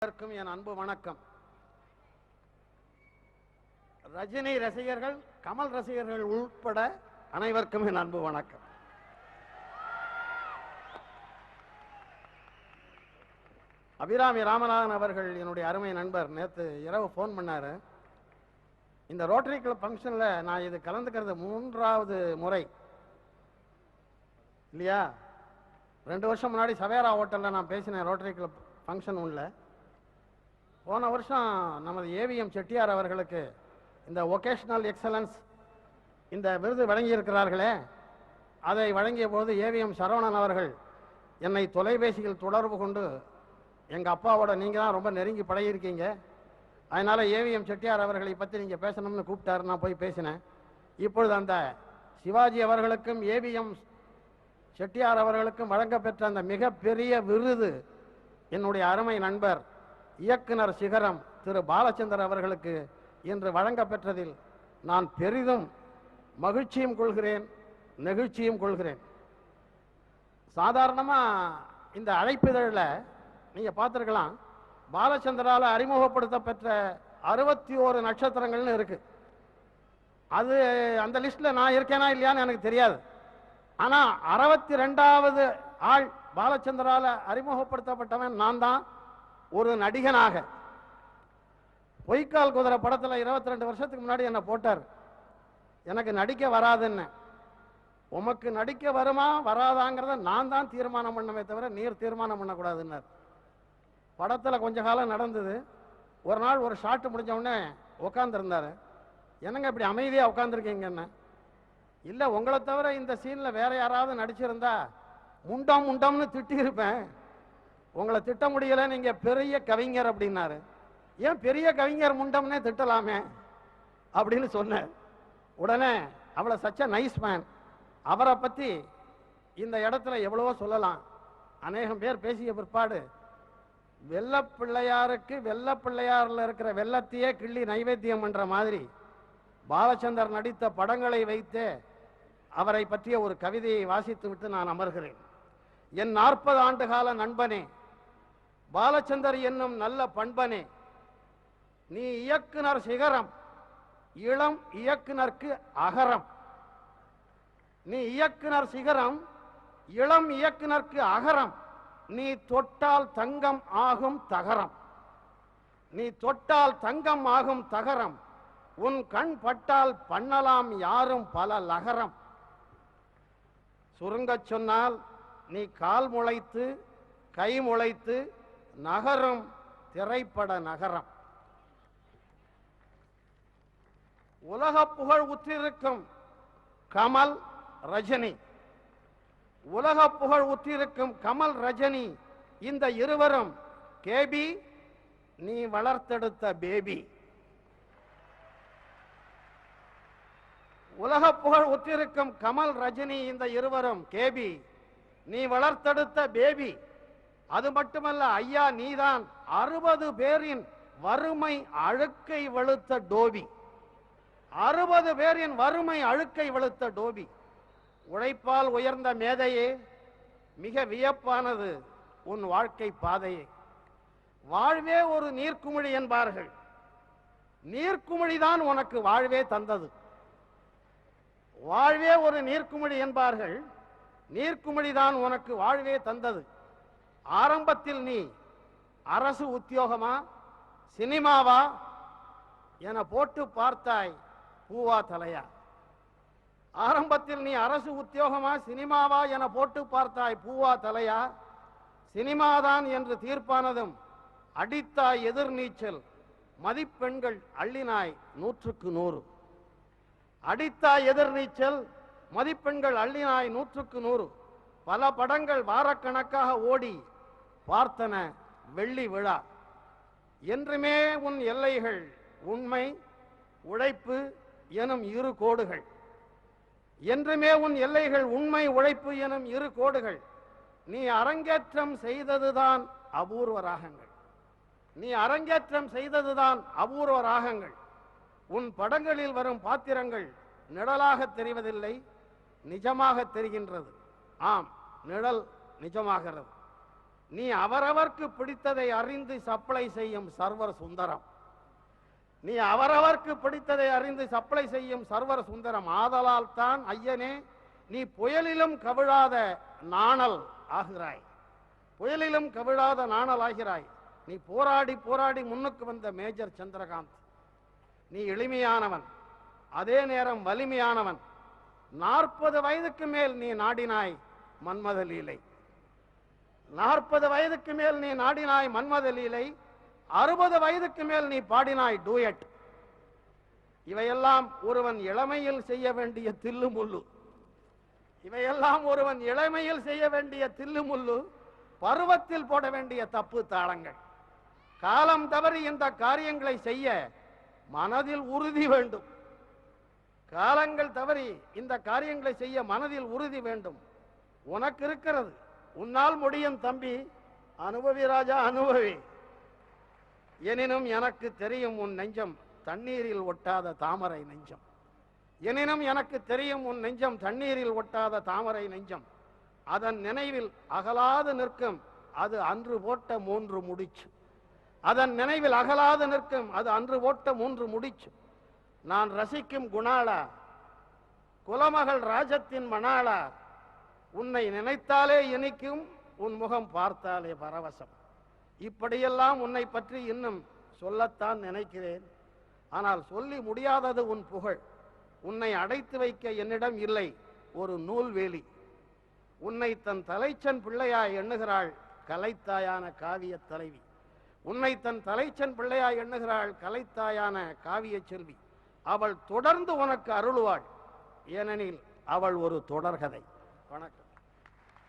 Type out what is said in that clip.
என் அன்பு வணக்கம். ரஜினி ரசிகர்கள், கமல் ரசிகர்கள் உட்பட அனைவருக்கும் என் அன்பு வணக்கம். அபிராமி ராமநாதன் அவர்கள் என்னுடைய அருமை நண்பர் நேற்று இரவு ஃபோன் பண்ணாரு. இந்த ரோட்டரி கிளப் ஃபங்க்ஷனில் நான் இது கலந்துக்கிறது 3வது முறை இல்லையா? 2 வருஷம் முன்னாடி சவேரா ஹோட்டலில் நான் பேசினேன் ரோட்டரி கிளப் ஃபங்க்ஷன் உள்ள. போன வருஷம் நமது ஏவிஎம் செட்டியார் அவர்களுக்கு இந்த ஒகேஷனல் எக்ஸலன்ஸ் இந்த விருது வழங்கியிருக்கிறார்களே, அதை வழங்கிய போது ஏவிஎம் சரவணன் அவர்கள் என்னை தொலைபேசியில் தொடர்பு கொண்டு எங்கள் அப்பாவோட நீங்கள் தான் ரொம்ப நெருங்கி பழகியிருக்கீங்க, அதனால் ஏவிஎம் செட்டியார் அவர்களை பற்றி நீங்கள் பேசணும்னு கூப்பிட்டாரு. நான் போய் பேசினேன். இப்பொழுது அந்த சிவாஜி அவர்களுக்கும் ஏவிஎம் செட்டியார் அவர்களுக்கும் வழங்கப்பெற்ற அந்த மிகப்பெரிய விருது என்னுடைய அருமை நண்பர் இயக்குனர் சிகரம் திரு பாலச்சந்தர் அவர்களுக்கு இன்று வழங்கப்பெற்றதில் நான் பெரிதும் மகிழ்ச்சியும் கொள்கிறேன், நெகிழ்ச்சியும் கொள்கிறேன். சாதாரணமாக இந்த அழைப்பிதழில் நீங்கள் பார்த்துருக்கலாம், பாலச்சந்தரால் அறிமுகப்படுத்தப்பெற்ற 61 நட்சத்திரங்கள்னு இருக்கு. அது அந்த லிஸ்ட்டில் நான் இருக்கேனா இல்லையான்னு எனக்கு தெரியாது. ஆனால் 62வது ஆள் பாலச்சந்தரால் அறிமுகப்படுத்தப்பட்டவன் நான் தான், ஒரு நடிகனாக. பொய்க்கால் குதிரை படத்தில் 22 வருஷத்துக்கு முன்னாடி என்னை போட்டார். எனக்கு நடிக்க வராதுன்னு. உமக்கு நடிக்க வருமா வராதாங்கிறத நான் தான் தீர்மானம் பண்ணவே தவிர நீர் தீர்மானம் பண்ணக்கூடாதுன்னார். படத்தில் கொஞ்ச காலம் நடந்தது. ஒரு நாள் ஒரு ஷாட்டு முடிஞ்ச உடனே உட்காந்துருந்தார். என்னங்க இப்படி அமைதியாக உட்காந்துருக்கீங்கன்னு. இல்லை, உங்களை தவிர இந்த சீனில் வேற யாராவது நடிச்சிருந்தா முண்டம் முண்டம்னு திட்டியிருப்பேன், உங்களை திட்ட முடியலை, நீங்கள் பெரிய கவிஞர் அப்படின்னாரு. ஏன் பெரிய கவிஞர் முண்டம்னே திட்டலாமே அப்படின்னு சொன்னேன். உடனே அவளை சச்ச நைஸ் மேன், அவரை பற்றி இந்த இடத்துல எவ்வளவோ சொல்லலாம். அநேகம் பேர் பேசிய பிற்பாடு வெள்ளப்பிள்ளையாருக்கு வெள்ளப்பிள்ளையாரில் இருக்கிற வெள்ளத்தையே கிள்ளி நைவேத்தியம் பண்ற மாதிரி பாலச்சந்தர் நடித்த படங்களை வைத்தே அவரை பற்றிய ஒரு கவிதையை வாசித்து விட்டு நான் அமர்கிறேன். என் 40 ஆண்டு கால நண்பனே, பாலச்சந்தர் என்னும் நல்ல பண்பனே, நீ இயக்குனர் சிகரம், இளம் இயக்குனருக்கு அகரம். நீ இயக்குனர் சிகரம், இளம் இயக்குனருக்கு அகரம். நீ தொட்டால் தங்கம் ஆகும் தகரம். நீ தொட்டால் தங்கம் ஆகும் தகரம். உன் கண் பட்டால் பண்ணலாம் யாரும் பல லகரம். சுருங்கச் சொன்னால் நீ கால் முளைத்து கை முளைத்து நகரும் திரைப்பட நகரம். உலக புகழ் உற்றிருக்கும் கமல் ரஜினி, உலக புகழ் உற்றிருக்கும் கமல் ரஜினி, இந்த இருவரும் கேபி, நீ வளர்த்தெடுத்த பேபி. உலக புகழ் உற்றிருக்கும் கமல் ரஜினி, இந்த இருவரும் கேபி, நீ வளர்த்தெடுத்த பேபி. அது மட்டுமல்ல ஐயா, நீதான் 60 பேரின் வறுமை அழுக்கை வெளுத்த டோபி. 60 பேரின் வறுமை அழுக்கை வெளுத்த டோபி. உழைப்பால் உயர்ந்த மேதையே, மிக வியப்பானது உன் வாழ்க்கை பாதையே. வாழ்வே ஒரு நீர்க்குமிழி என்பார்கள். நீர்க்குமிழிதான் உனக்கு வாழ்வே தந்தது. வாழ்வே ஒரு நீர்க்குமிழி என்பார்கள். நீர்க்குமிழிதான் உனக்கு வாழ்வே தந்தது. ஆரம்பத்தில் நீ அரசு உத்தியோகமா சினிமாவா என போட்டு பார்த்தாய் பூவா தலையா. ஆரம்பத்தில் நீ அரசு உத்தியோகமா சினிமாவா என போட்டு பார்த்தாய் பூவா தலையா. சினிமாதான் என்று தீர்ப்பானதும் அடித்தாய் எதிர்நீச்சல். மதிப்பெண்கள் அள்ளினாய் 100க்கு 100. அடித்தாய் எதிர்நீச்சல், மதிப்பெண்கள் அள்ளினாய் 100க்கு 100. பல படங்கள் வாரக்கணக்காக ஓடி பார்த்தன வெள்ளி விழா. என்றுமே உன் எல்லைகள் உண்மை உழைப்பு எனும் 2 கோடுகள். என்றுமே உன் எல்லைகள் உண்மை உழைப்பு எனும் 2 கோடுகள். நீ அரங்கேற்றம் செய்ததுதான் அபூர்வ ராகங்கள். நீ அரங்கேற்றம் செய்ததுதான் அபூர்வ ராகங்கள். உன் படங்களில் வரும் பாத்திரங்கள் நிழலாக தெரிவதில்லை, நிஜமாக தெரிகின்றது. ஆம், நிழல் நிஜமாகிறது. நீ அவரவர்க்கு பிடித்ததை அறிந்து சப்ளை செய்யும் சர்வர் சுந்தரம். நீ அவரவர்க்கு பிடித்ததை அறிந்து சப்ளை செய்யும் சர்வர் சுந்தரம். ஆதலால் தான் ஐயனே நீ புயலிலும் கவிழாத நாணல் ஆகிறாய். புயலிலும் கவிழாத நாணல் ஆகிறாய். நீ போராடி போராடி முன்னுக்கு வந்த மேஜர் சந்திரகாந்த். நீ எளிமையானவன், அதே நேரம் வலிமையானவன். 40 வயதுக்கு மேல் நீ நாடினாய் மன்மத லீலை. 40 வயதுக்கு மேல் நீ நாடினாய் மன்மத லீலை. 60 வயதுக்கு மேல் நீ பாடினாய் டூயட். இவையெல்லாம் ஒருவன் இளமையில் செய்ய வேண்டிய தில்லுமுள்ளு. இவையெல்லாம் ஒருவன் இளமையில் செய்ய வேண்டிய தில்லுமுள்ளு, பருவத்தில் போட வேண்டிய தப்பு தாளங்கள். காலம் தவறி இந்த காரியங்களை செய்ய மனதில் உறுதி வேண்டும். காலங்கள் தவறி இந்த காரியங்களை செய்ய மனதில் உறுதி வேண்டும். உனக்கு இருக்கிறது, உன்னால் முடியும் தம்பி. அனுபவி ராஜா, அனுபவி. எனினும் எனக்கு தெரியும் உன் நெஞ்சம் தண்ணீரில் ஒட்டாத தாமரை நெஞ்சம். எனினும் எனக்கு தெரியும் உன் நெஞ்சம் தண்ணீரில் ஒட்டாத தாமரை நெஞ்சம். அதன் நினைவில் அகலாது நிற்கும் அது அன்று போட்ட 3 முடிச்சு. அதன் நினைவில் அகலாது நிற்கும் அது அன்று போட்ட 3 முடிச்சு. நான் ரசிக்கும் குணாளா, குலமகள் ராஜத்தின் மணாளா, உன்னை நினைத்தாலே இனிக்கும், உன் முகம் பார்த்தாலே பரவசம். இப்படியெல்லாம் உன்னை பற்றி இன்னும் சொல்லத்தான் நினைக்கிறேன். ஆனால் சொல்லி முடியாதது உன் புகழ். உன்னை அடைத்து வைக்க என்னிடம் இல்லை ஒரு நூல்வேலி. உன்னை தன் தலைச்சன் பிள்ளையாய் எண்ணுகிறாள் கலைத்தாயான காவிய தலைவி. உன்னை தன் தலைச்சன் பிள்ளையாய் எண்ணுகிறாள் கலைத்தாயான காவிய செல்வி. அவள் தொடர்ந்து உனக்கு அருளுவாள், ஏனெனில் அவள் ஒரு தொடர்கதை. வணக்கம்.